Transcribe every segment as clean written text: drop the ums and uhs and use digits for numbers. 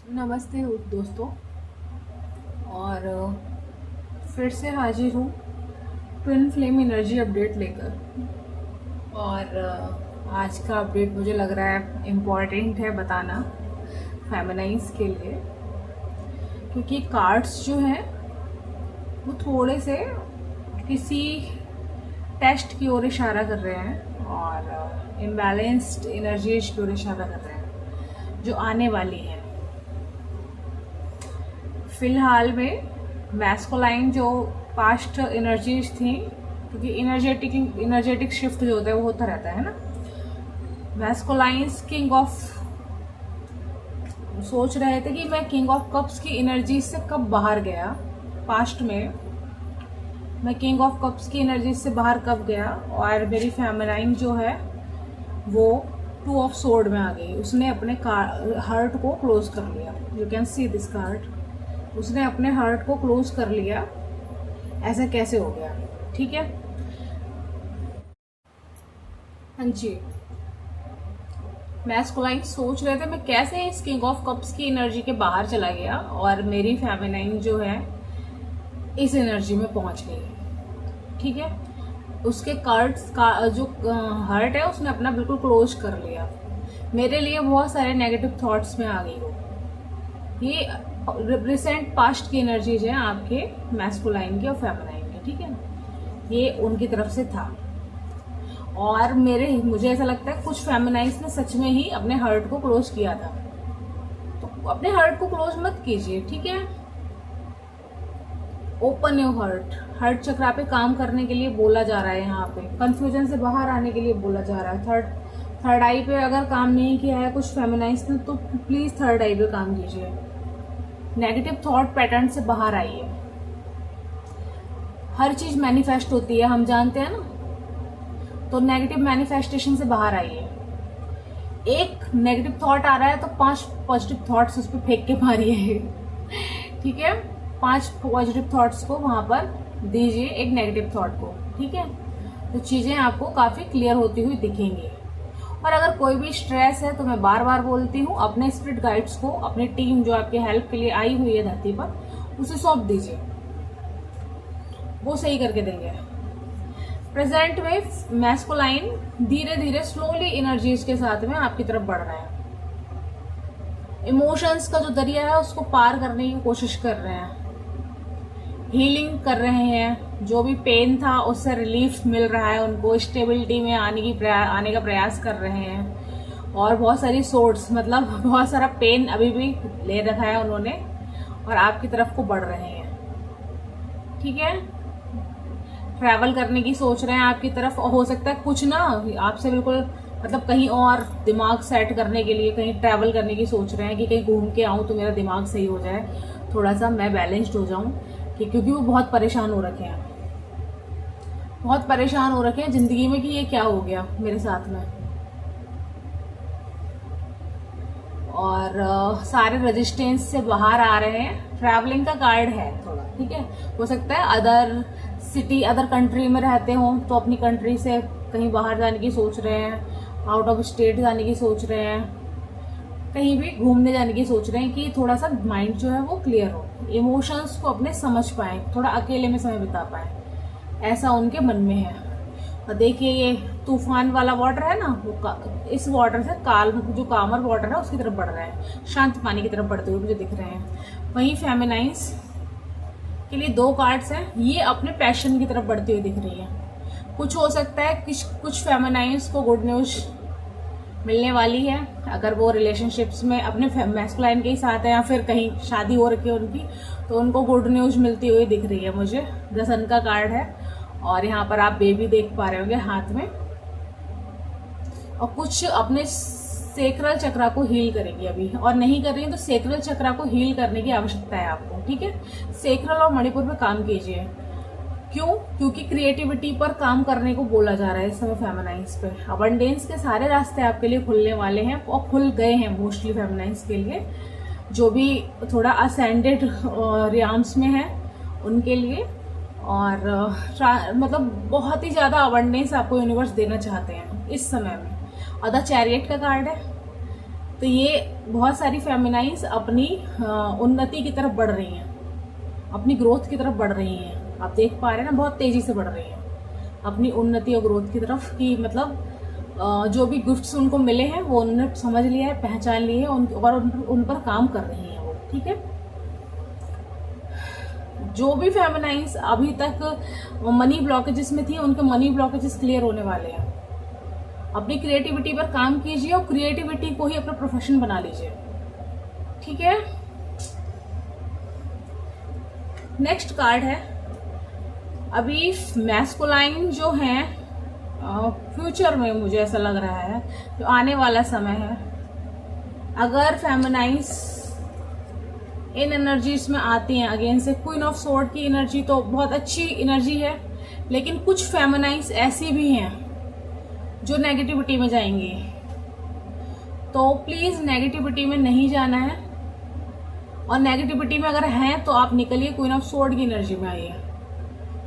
नमस्ते दोस्तों। और फिर से हाजिर हूँ ट्विन फ्लेम एनर्जी अपडेट लेकर। और आज का अपडेट मुझे लग रहा है इम्पॉर्टेंट है बताना फेमिनाइज के लिए, क्योंकि कार्ड्स जो हैं वो थोड़े से किसी टेस्ट की ओर इशारा कर रहे हैं और इम्बैलेंस्ड एनर्जीज की ओर इशारा कर रहे हैं जो आने वाली है। फिलहाल में मैस्कुलाइन जो पास्ट एनर्जीज थी, क्योंकि इनर्जेटिक शिफ्ट जो होता है वो होता रहता है ना। मैस्कुलाइंस किंग ऑफ सोच रहे थे कि मैं किंग ऑफ कप्स की एनर्जी से कब बाहर गया, पास्ट में मैं किंग ऑफ कप्स की एनर्जी से बाहर कब गया, और मेरी फेमिनाइन जो है वो 2 ऑफ सोर्ड में आ गई। उसने अपने हार्ट को क्लोज कर लिया। You can see this card. उसने अपने हार्ट को क्लोज कर लिया। ऐसा कैसे हो गया? ठीक है, हाँ जी। मैस्कुलाइन सोच रहे थे मैं कैसे इस किंग ऑफ कप्स की एनर्जी के बाहर चला गया और मेरी फेमिनाइन जो है इस एनर्जी में पहुंच गई। ठीक है, उसके कार्ड्स का जो हार्ट है उसने अपना बिल्कुल क्लोज कर लिया। मेरे लिए बहुत सारे नेगेटिव थॉट्स में आ गई वो। ये रिसेंट पास्ट की एनर्जीज है आपके मैस्कुलाइन की और फेमिनाइन की। ठीक है, ये उनकी तरफ से था। और मुझे ऐसा लगता है कुछ फेमिनाइन्स ने सच में ही अपने हार्ट को क्लोज किया था। तो अपने हार्ट को क्लोज मत कीजिए, ठीक है। ओपन योर हार्ट चक्रा पे काम करने के लिए बोला जा रहा है। यहाँ पे कंफ्यूजन से बाहर आने के लिए बोला जा रहा है। थर्ड आई पे अगर काम नहीं किया है कुछ फेमिनाइन्स ने, तो प्लीज थर्ड आई पे काम कीजिए। नेगेटिव थॉट पैटर्न से बाहर आइए। हर चीज मैनिफेस्ट होती है, हम जानते हैं ना। तो नेगेटिव मैनिफेस्टेशन से बाहर आइए। एक नेगेटिव थॉट आ रहा है तो 5 पॉजिटिव थॉट्स उस पर फेंक के मारिए। ठीक है, 5 पॉजिटिव थॉट्स को वहां पर दीजिए एक नेगेटिव थॉट को। ठीक है, तो चीजें आपको काफी क्लियर होती हुई दिखेंगी। और अगर कोई भी स्ट्रेस है तो मैं बार बार बोलती हूँ, अपने स्पिरिट गाइड्स को, अपनी टीम जो आपके हेल्प के लिए आई हुई है धरती पर, उसे सौंप दीजिए। वो सही करके देंगे। प्रेजेंट में मैस्कुलाइन धीरे धीरे स्लोली एनर्जीज के साथ में आपकी तरफ बढ़ रहे हैं। इमोशंस का जो दरिया है उसको पार करने की कोशिश कर रहे हैं। हीलिंग कर रहे हैं। जो भी पेन था उससे रिलीफ मिल रहा है उनको। स्टेबिलिटी में आने का प्रयास कर रहे हैं। और बहुत सारी सोर्स, मतलब बहुत सारा पेन अभी भी ले रखा है उन्होंने, और आपकी तरफ को बढ़ रहे हैं। ठीक है, ट्रैवल करने की सोच रहे हैं आपकी तरफ। और हो सकता है कुछ ना आपसे बिल्कुल, मतलब कहीं और दिमाग सेट करने के लिए कहीं ट्रैवल करने की सोच रहे हैं कि कहीं घूम के आऊं तो मेरा दिमाग सही हो जाए, थोड़ा सा मैं बैलेंस्ड हो जाऊं। कि क्योंकि वो बहुत परेशान हो रखे हैं, बहुत परेशान हो रखे हैं जिंदगी में कि ये क्या हो गया मेरे साथ में। और सारे रेजिस्टेंस से बाहर आ रहे हैं। ट्रैवलिंग का कार्ड है थोड़ा। ठीक है, हो सकता है अदर सिटी, अदर कंट्री में रहते हो तो अपनी कंट्री से कहीं बाहर जाने की सोच रहे हैं, आउट ऑफ स्टेट जाने की सोच रहे हैं, कहीं भी घूमने जाने की सोच रहे हैं कि थोड़ा सा माइंड जो है वो क्लियर हो, इमोशंस को अपने समझ पाए, थोड़ा अकेले में समय बिता पाए, ऐसा उनके मन में है। और देखिए ये तूफान वाला वाटर है ना, वो इस वाटर से जो कामर वाटर है उसकी तरफ बढ़ रहा है, शांत पानी की तरफ बढ़ते हुए मुझे दिख रहे हैं। वहीं फेमिनाइन्स के लिए 2 कार्ड्स हैं, ये अपने पैशन की तरफ बढ़ती हुई दिख रही है। कुछ हो सकता है कुछ फेमिनाइन्स को गुड न्यूज मिलने वाली है, अगर वो रिलेशनशिप्स में अपने मैस्कुलाइन के ही साथ है या फिर कहीं शादी हो रखी है उनकी, तो उनको गुड न्यूज मिलती हुई दिख रही है मुझे। द सन का कार्ड है और यहाँ पर आप बेबी देख पा रहे होंगे हाथ में। और कुछ अपने सेक्रल चक्रा को हील करेंगे अभी, और नहीं कर रही है तो सेक्रल चक्रा को हील करने की आवश्यकता है आपको। ठीक है, सेक्रल और मणिपुर पे काम कीजिए। क्यों? क्योंकि क्रिएटिविटी पर काम करने को बोला जा रहा है इस समय फेमिनाइन्स पे। अबंडेंस के सारे रास्ते आपके लिए खुलने वाले हैं और खुल गए हैं मोस्टली फेमिनाइन्स के लिए। जो भी थोड़ा असेंडेड रियाम्स में है उनके लिए, और मतलब बहुत ही ज्यादा अबंडेंस आपको यूनिवर्स देना चाहते हैं इस समय में। और द चैरियट का कार्ड है। तो ये बहुत सारी फेमिनाइंस अपनी उन्नति की तरफ बढ़ रही हैं, अपनी ग्रोथ की तरफ बढ़ रही हैं। आप देख पा रहे हैं ना, बहुत तेजी से बढ़ रही हैं अपनी उन्नति और ग्रोथ की तरफ। कि मतलब जो भी गिफ्ट्स उनको मिले हैं वो उन्होंने समझ लिया है, पहचान लिए है और उन पर काम कर रही हैं वो। ठीक है, जो भी फेमिनाइंस अभी तक मनी ब्लॉकेजेस में थी, उनके मनी ब्लॉकेजेस क्लियर होने वाले हैं। अपनी क्रिएटिविटी पर काम कीजिए और क्रिएटिविटी को ही अपना प्रोफेशन बना लीजिए। ठीक है, नेक्स्ट कार्ड है, अभी मैस्कुलाइन जो है फ्यूचर में मुझे ऐसा लग रहा है, जो आने वाला समय है, अगर फेमिनाइंस इन एनर्जीज में आती हैं अगेन से, क्वीन ऑफ सोर्ड की एनर्जी तो बहुत अच्छी एनर्जी है, लेकिन कुछ फेमिनाइंस ऐसी भी हैं जो नेगेटिविटी में जाएंगी। तो प्लीज नेगेटिविटी में नहीं जाना है, और नेगेटिविटी में अगर हैं तो आप निकलिए, क्वीन ऑफ सोर्ड की एनर्जी में आइए,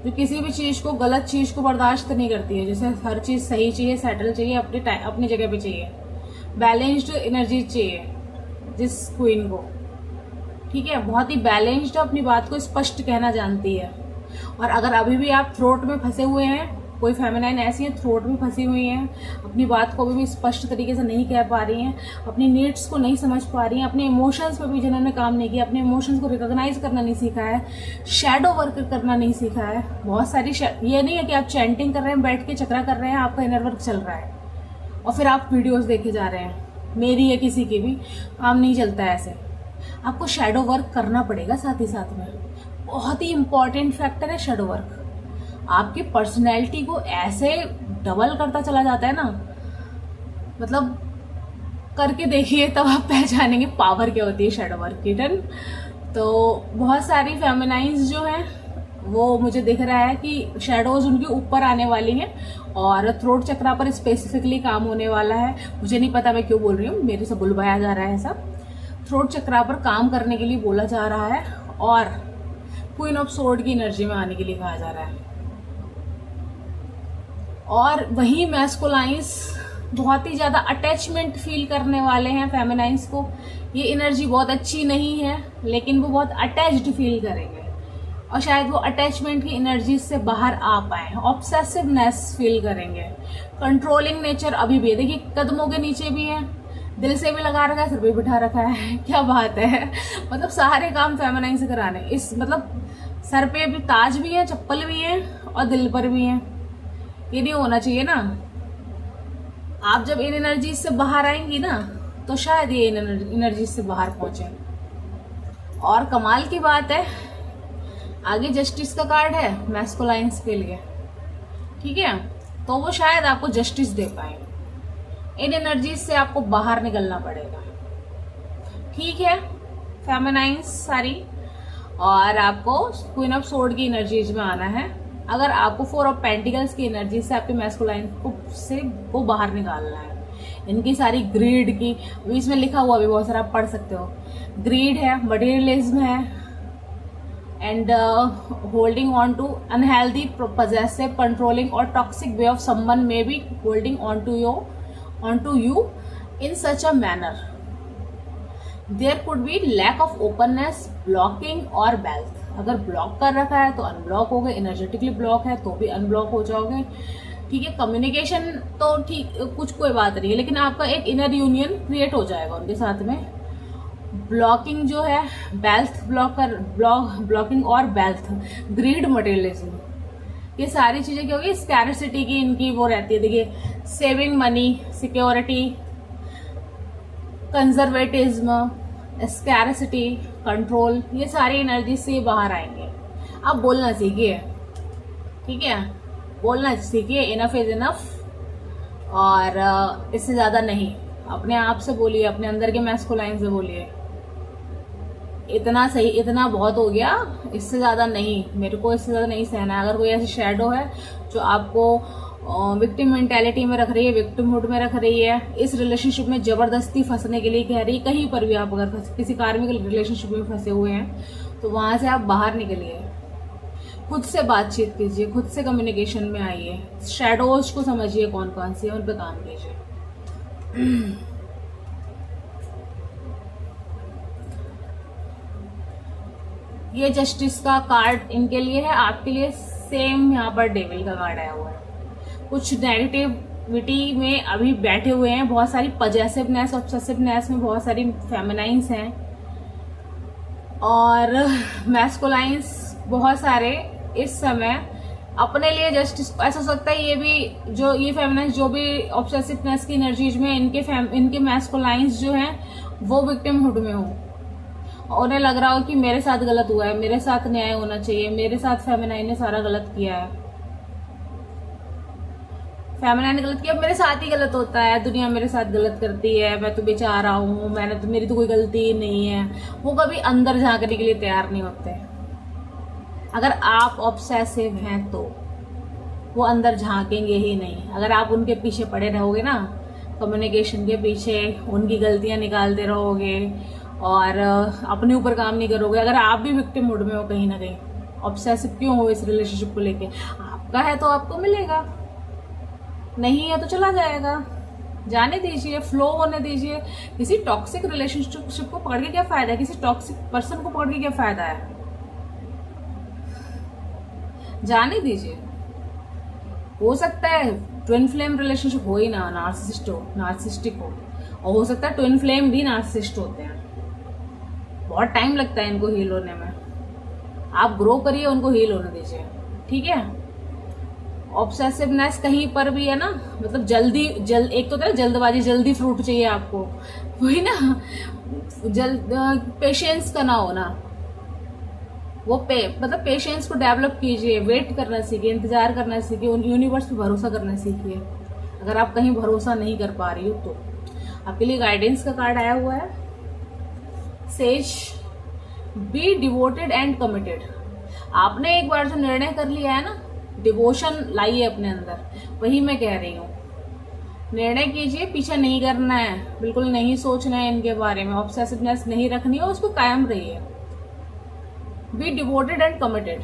जो किसी भी चीज को, गलत चीज को बर्दाश्त नहीं करती है। जैसे हर चीज सही चाहिए, सेटल चाहिए, अपनी जगह पे चाहिए, बैलेंस्ड एनर्जी चाहिए जिस क्वीन को। ठीक है, बहुत ही बैलेंस्ड, अपनी बात को स्पष्ट कहना जानती है। और अगर अभी भी आप थ्रोट में फंसे हुए हैं, कोई फेमिनाइन ऐसी है थ्रोट में फंसी हुई हैं, अपनी बात को भी स्पष्ट तरीके से नहीं कह पा रही हैं, अपनी नीड्स को नहीं समझ पा रही हैं, अपने इमोशंस पे भी जिन्होंने काम नहीं किया, अपने इमोशंस को रिकॉग्नाइज करना नहीं सीखा है, शैडो वर्क करना नहीं सीखा है। बहुत सारी ये नहीं है कि आप चैंटिंग कर रहे हैं, बैठ के चक्रा कर रहे हैं, आपका इनर वर्क चल रहा है और फिर आप वीडियोज देखे जा रहे हैं, मेरी या किसी की भी। काम नहीं चलता है ऐसे, आपको शैडो वर्क करना पड़ेगा साथ ही साथ में। बहुत ही इंपॉर्टेंट फैक्टर है शैडो वर्क, आपकी पर्सनैलिटी को ऐसे डबल करता चला जाता है ना, मतलब करके देखिए तब आप पहचानेंगे पावर क्या होती है शैडो वर्क की। डन। तो बहुत सारी फेमिनाइंस जो हैं वो मुझे दिख रहा है कि शैडोज उनके ऊपर आने वाली हैं और थ्रोट चक्रा पर स्पेसिफिकली काम होने वाला है। मुझे नहीं पता मैं क्यों बोल रही हूँ, मेरे से बुलवाया जा रहा है सब। थ्रोट चक्रा पर काम करने के लिए बोला जा रहा है और क्वीन ऑफ सोर्ड की एनर्जी में आने के लिए कहा जा रहा है। और वही मैस्कुलाइंस बहुत ही ज्यादा अटैचमेंट फील करने वाले हैं फेमिनाइंस को। ये एनर्जी बहुत अच्छी नहीं है, लेकिन वो बहुत अटैच्ड फील करेंगे और शायद वो अटैचमेंट की एनर्जी से बाहर आ पाए। ऑब्सेसिवनेस फील करेंगे, कंट्रोलिंग नेचर अभी भी है। देखिए कदमों के नीचे भी है, दिल से भी लगा रखा है, सिर पे बिठा रखा है। क्या बात है, मतलब सारे काम फेमिनाइन से कराने। इस मतलब सर पे भी ताज भी है, चप्पल भी है और दिल पर भी है। ये नहीं होना चाहिए ना। आप जब इन एनर्जी से बाहर आएंगी ना तो शायद ये इन एनर्जी से बाहर पहुंचे। और कमाल की बात है, आगे जस्टिस का कार्ड है मैस्कुलाइंस के लिए। ठीक है, तो वो शायद आपको जस्टिस दे पाए। इन एनर्जीज से आपको बाहर निकलना पड़ेगा। ठीक है, फेमिनाइंस सारी, और आपको क्वीन ऑफ सोर्ड की एनर्जीज में आना है। अगर आपको फोर ऑफ पेंटिकल्स की एनर्जी से आपके मैस्कुलाइन को बाहर निकालना है। इनकी सारी ग्रीड की, अभी इसमें लिखा हुआ भी बहुत सारा आप पढ़ सकते हो। ग्रीड है, मटेरियलिज्म है, and holding on to unhealthy, possessive, controlling और toxic way of someone may be holding on to you in such a manner. There could be lack of openness, blocking और wealth. अगर block कर रखा है तो unblock हो गए, energetically block है तो भी अनब्लॉक हो जाओगे। ठीक है, कम्युनिकेशन तो ठीक, कुछ कोई बात नहीं है, लेकिन आपका एक इनर यूनियन क्रिएट हो जाएगा उनके साथ में। ब्लॉकिंग जो है, वेल्थ ब्लॉकिंग और वेल्थ, ग्रीड, मटेरियलिज्म, ये सारी चीजें क्या होगी, स्कैरसिटी की इनकी वो रहती है। देखिए saving money, security, conservatism, scarcity, control, ये सारी एनर्जी से बाहर आएंगे। आप बोलना सीखिए, ठीक है, बोलना सीखिए, इनफ इज इनफ, और इससे ज्यादा नहीं। अपने आप से बोलिए, अपने अंदर के मैस्कुलाइन से बोलिए, इतना सही, इतना बहुत हो गया, इससे ज्यादा नहीं, मेरे को इससे ज्यादा नहीं सहना है। अगर कोई ऐसी शैडो है जो आपको विक्टिम मेंटेलिटी में रख रही है, विक्टिमहुड में रख रही है, इस रिलेशनशिप में जबरदस्ती फंसने के लिए कह रही है, कहीं पर भी आप अगर किसी कार्मिक रिलेशनशिप में फंसे हुए हैं तो वहां से आप बाहर निकलिए, खुद से बातचीत कीजिए, खुद से कम्युनिकेशन में आइए, शैडोज को समझिए कौन कौन सी है, उन पर काम कीजिए। ये जस्टिस का कार्ड इनके लिए है, आपके लिए सेम यहाँ पर डेविल का कार्ड आया हुआ है। कुछ नेगेटिविटी में अभी बैठे हुए हैं, बहुत सारी पजेसिवनेस, ऑब्सेसिवनेस में बहुत सारी फेमिनाइंस हैं और मैस्कुलाइंस बहुत सारे इस समय अपने लिए जस्टिस। ऐसा हो सकता है ये भी जो ये फेमिनाइंस जो भी ऑब्सेसिवनेस की एनर्जीज में इनके मैस्कुलाइंस जो हैं वो विक्टिमहुड में हो, उन्हें लग रहा हो कि मेरे साथ गलत हुआ है, मेरे साथ न्याय होना चाहिए, मेरे साथ फेमिनाइन ने सारा गलत किया है, फेमिनाइन ने गलत किया, मेरे साथ ही गलत होता है, दुनिया मेरे साथ गलत करती है, मैं तो बेचारा हूँ, मेरी तो कोई गलती ही नहीं है। वो कभी अंदर झांकने के लिए तैयार नहीं होते। अगर आप ऑब्सेसिव हैं तो वो अंदर झांकेंगे ही नहीं। अगर आप उनके पीछे पड़े रहोगे ना, कम्युनिकेशन के पीछे उनकी गलतियां निकालते रहोगे और अपने ऊपर काम नहीं करोगे, अगर आप भी विक्टिम मूड में हो कहीं ना कहीं, ऑब्सेसिव क्यों हो इस रिलेशनशिप को लेके, आपका है तो आपको मिलेगा, नहीं है तो चला जाएगा, जाने दीजिए, फ्लो होने दीजिए। किसी टॉक्सिक रिलेशनशिप को पकड़ के क्या फायदा है, किसी टॉक्सिक पर्सन को पकड़ के क्या फायदा है, जाने दीजिए। हो सकता है ट्विन फ्लेम रिलेशनशिप हो ही ना, नार्सिसिस्टिक हो, और हो सकता है ट्विन फ्लेम भी नार्सिसिस्ट होते हैं। बहुत टाइम लगता है इनको हील होने में, आप ग्रो करिए, उनको हील होने दीजिए, ठीक है। ऑब्सेसिवनेस कहीं पर भी है ना, मतलब एक तो जल्दबाजी, जल्दी फ्रूट चाहिए आपको, वही ना, पेशेंस का ना होना, वो मतलब पेशेंस को डेवलप कीजिए, वेट करना सीखिए, इंतजार करना सीखिए, उन यूनिवर्स पे भरोसा करना सीखिए। अगर आप कहीं भरोसा नहीं कर पा रही हो तो आपके लिए गाइडेंस का कार्ड आया हुआ है, says, be devoted and committed. आपने एक बार जो निर्णय कर लिया है ना, डिवोशन लाइए अपने अंदर, वही मैं कह रही हूँ। निर्णय कीजिए, पीछा नहीं करना है, बिल्कुल नहीं सोचना है इनके बारे में, ऑब्सेसिवनेस नहीं रखनी है, उसको कायम रहिए। बी डिवोटेड एंड कमिटेड,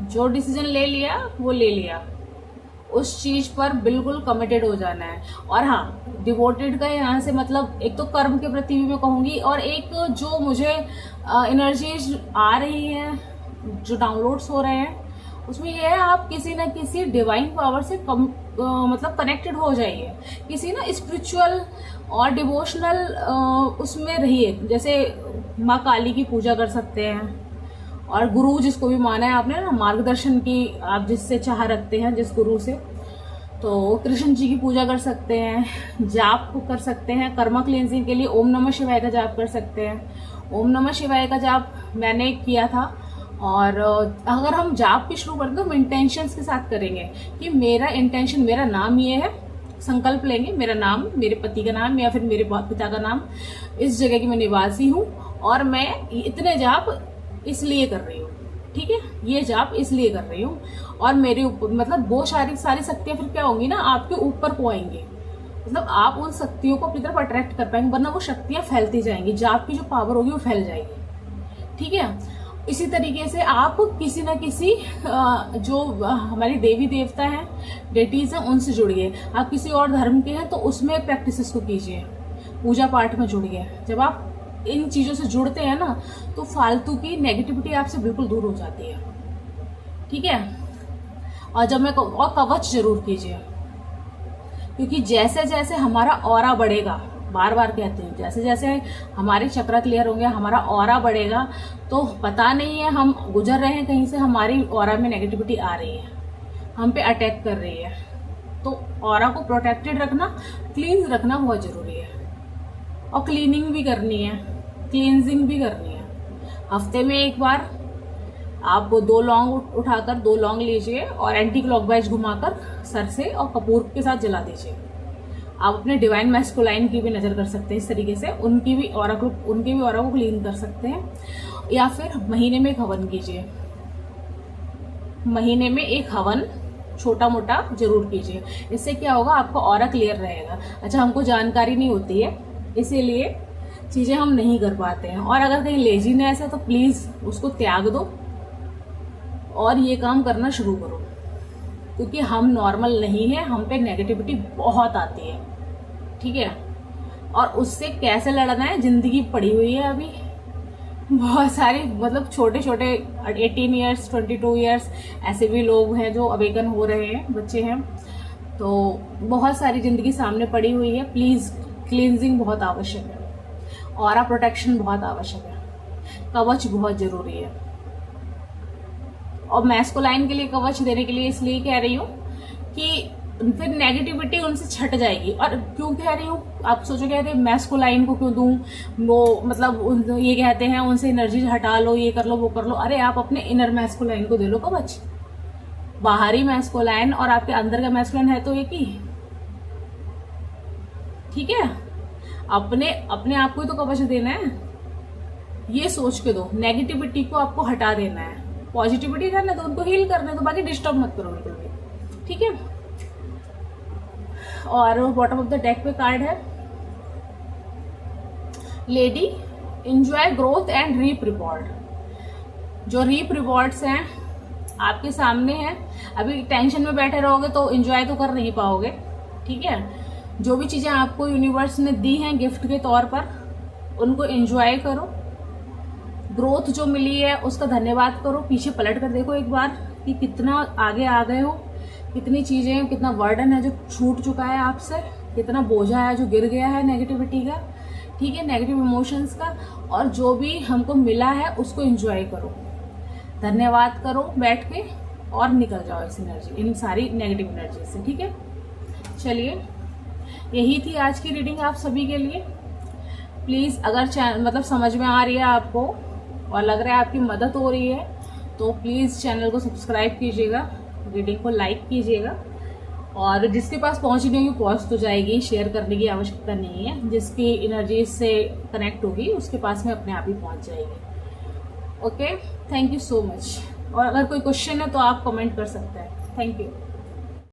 जो डिसीजन ले लिया वो ले लिया, उस चीज पर बिल्कुल कमिटेड हो जाना है। और हाँ, डिवोटेड का यहाँ से मतलब एक तो कर्म के प्रति भी मैं कहूंगी, और एक जो मुझे एनर्जीज आ रही है, जो डाउनलोड्स हो रहे हैं, उसमें यह है आप किसी न किसी डिवाइन पावर से मतलब कनेक्टेड हो जाइए, किसी ना स्पिरिचुअल और डिवोशनल उसमें रहिए। जैसे माँ काली की पूजा कर सकते हैं, और गुरु जिसको भी माना है आपने ना, मार्गदर्शन की आप जिससे चाह रखते हैं, जिस गुरु से, तो कृष्ण जी की पूजा कर सकते हैं, जाप कर सकते हैं, कर्मा क्लींजिंग के लिए ओम नमः शिवाय का जाप कर सकते हैं। ओम नमः शिवाय का जाप मैंने किया था, और अगर हम जाप भी शुरू करें तो हम इंटेंशंस के साथ करेंगे कि मेरा इंटेंशन, मेरा नाम ये है, संकल्प लेंगे, मेरा नाम, मेरे पति का नाम या फिर मेरे पिता का नाम, इस जगह की मैं निवासी हूँ और मैं इतने जाप इसलिए कर रही हूँ, ठीक है, ये जाप इसलिए कर रही हूँ, और मेरे ऊपर मतलब वो सारी शक्तियां फिर क्या होंगी ना, आपके ऊपर को आएंगी, मतलब आप उन शक्तियों को अपनी तरफ अट्रैक्ट कर पाएंगे, वरना वो शक्तियां फैलती जाएंगी, जाप की जो पावर होगी वो फैल जाएगी, ठीक है। इसी तरीके से आप किसी न किसी जो हमारी देवी देवता हैं, डेटीज हैं, उनसे जुड़िए। आप किसी और धर्म के हैं तो उसमें प्रैक्टिसेस को कीजिए, पूजा पाठ में जुड़िए। जब आप इन चीजों से जुड़ते हैं ना, तो फालतू की नेगेटिविटी आपसे बिल्कुल दूर हो जाती है, ठीक है। और और कवच जरूर कीजिए, क्योंकि जैसे जैसे हमारा ऑरा बढ़ेगा, बार बार कहते हैं, जैसे जैसे हमारे चक्र क्लियर होंगे, हमारा ऑरा बढ़ेगा, तो पता नहीं है हम गुजर रहे हैं कहीं से, हमारी ऑरा में नेगेटिविटी आ रही है, हम पे अटैक कर रही है, तो ऑरा को प्रोटेक्टेड रखना, क्लीन रखना बहुत जरूरी है। और क्लीनिंग भी करनी है, क्लींजिंग भी करनी है। हफ्ते में एक बार आप 2 लौंग उठाकर 2 लौंग लीजिए और एंटी क्लॉकवाइज घुमाकर सर से और कपूर के साथ जला दीजिए। आप अपने डिवाइन मैस्कुलाइन की भी नजर कर सकते हैं, इस तरीके से उनकी भी ऑरा को क्लीन कर सकते हैं। या फिर महीने में एक हवन कीजिए, महीने में एक हवन छोटा मोटा जरूर कीजिए। इससे क्या होगा, आपका ऑरा क्लियर रहेगा। अच्छा, हमको जानकारी नहीं होती है, इसीलिए चीजें हम नहीं कर पाते हैं, और अगर कहीं लेजीनेस है तो प्लीज उसको त्याग दो और ये काम करना शुरू करो, क्योंकि हम नॉर्मल नहीं है, हम पे नेगेटिविटी बहुत आती है, ठीक है। और उससे कैसे लड़ना है, जिंदगी पड़ी हुई है अभी, बहुत सारी मतलब छोटे छोटे 18 ईयर्स 22 ईयर्स ऐसे भी लोग हैं जो अवेकन हो रहे हैं, बच्चे हैं। तो बहुत सारी जिंदगी सामने पड़ी हुई है। प्लीज क्लींजिंग बहुत आवश्यक है, ऑरा प्रोटेक्शन बहुत आवश्यक है, कवच बहुत जरूरी है। और मैस्कुलाइन के लिए कवच देने के लिए इसलिए कह रही हूँ कि फिर नेगेटिविटी उनसे छट जाएगी। और क्यों कह रही हूँ, आप सोचोगे अरे मैस्कुलाइन को क्यों दूं, वो मतलब ये कहते हैं उनसे एनर्जी हटा लो, ये कर लो वो कर लो। अरे आप अपने इनर मैस्कुलाइन को दे लो कवच। बाहरी मैस्कुलाइन और आपके अंदर का मैस्कुलाइन है तो एक ही, ठीक है। अपने अपने आप को ही तो कवच देना है। ये सोच के दो, नेगेटिविटी को आपको हटा देना है, पॉजिटिविटी करना है तो उनको हील करना है, तो बाकी डिस्टर्ब मत करो बिल्कुल भी, ठीक है। और बॉटम ऑफ द डेक पे कार्ड है lady, enjoy growth and reap reward. जो रीप रिवॉर्ड्स हैं आपके सामने हैं। अभी टेंशन में बैठे रहोगे तो एंजॉय तो कर नहीं पाओगे, ठीक है। जो भी चीजें आपको यूनिवर्स ने दी हैं गिफ्ट के तौर पर, उनको एंजॉय करो। ग्रोथ जो मिली है उसका धन्यवाद करो। पीछे पलट कर देखो एक बार कि कितना आगे आ गए हो, कितनी चीजें, कितना वर्डन है जो छूट चुका है आपसे, कितना बोझा है जो गिर गया है नेगेटिविटी का, ठीक है, नेगेटिव इमोशंस का। और जो भी हमको मिला है उसको एंजॉय करो, धन्यवाद करो बैठ के, और निकल जाओ इस एनर्जी, इन सारी नेगेटिव एनर्जी से, ठीक है। चलिए, यही थी आज की रीडिंग आप सभी के लिए। प्लीज अगर मतलब समझ में आ रही है आपको और लग रहा है आपकी मदद हो रही है तो प्लीज चैनल को सब्सक्राइब कीजिएगा, रीडिंग को लाइक कीजिएगा। और जिसके पास पहुंच नहीं होगी पहुंच तो जाएगी, शेयर करने की आवश्यकता नहीं है। जिसकी एनर्जी से कनेक्ट होगी उसके पास में अपने आप ही पहुंच जाएगी। Okay, thank you so much. और अगर कोई क्वेश्चन है तो आप कमेंट कर सकते हैं। Thank you.